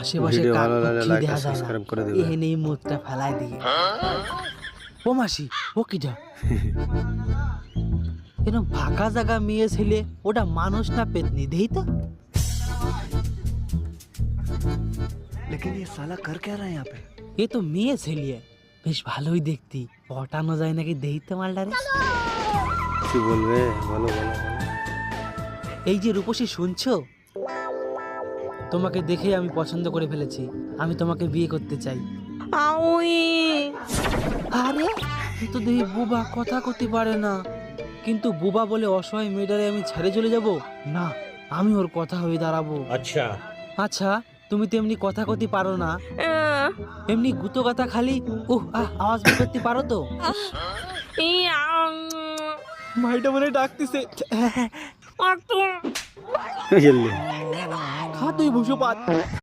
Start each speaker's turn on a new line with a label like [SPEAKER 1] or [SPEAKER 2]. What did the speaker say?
[SPEAKER 1] আশেপাশে
[SPEAKER 2] ভিডিও
[SPEAKER 1] কাক
[SPEAKER 2] ভালো লাগলে
[SPEAKER 1] পক্ষী
[SPEAKER 2] লাইক
[SPEAKER 1] দেখা
[SPEAKER 2] আর
[SPEAKER 1] যায় না,
[SPEAKER 2] সাবস্ক্রাইব করে দিবে।
[SPEAKER 1] এখানে এই মুখটা ফেলাই দিয়ে। ও মাসি, ও কিটা? এরকম ফাঁকা জায়গা মেয়ে ছেলে, ওটা মানুষ না পেতনি, দেই তো।
[SPEAKER 3] लेकिन ये साला कर क्या रहा है यहाँ पे?
[SPEAKER 1] এ তো মেয়ে ছেলে, বেশ ভালোই দেখতি। পটানো যায় নাকি দেই তো মালটারে।
[SPEAKER 2] কি বলবে? বলো বলো বলো।
[SPEAKER 1] এই যে রূপসী, শুনছো? তোমাকে দেখে আমি পছন্দ করে ফেলেছি, আমি তোমাকে বিয়ে করতে চাই। আরে এ তো দেখি বুবা, কথা করতে পারে না। কিন্তু বুবা বলে অসহায় মেয়েটারে আমি ছেড়ে চলে যাব না, আমি ওর কথা হয়ে দাঁড়াবো।
[SPEAKER 4] अच्छा
[SPEAKER 1] আচ্ছা, তুমি তো এমনি কথা কতি পারো না, এমনি গুতো কথা খালি আওয়াজ বের করতে পারো তো? ভাইটা মনে হয় ডাকতেছে।
[SPEAKER 2] জলদি।
[SPEAKER 1] খা তুই ভুষো পাত।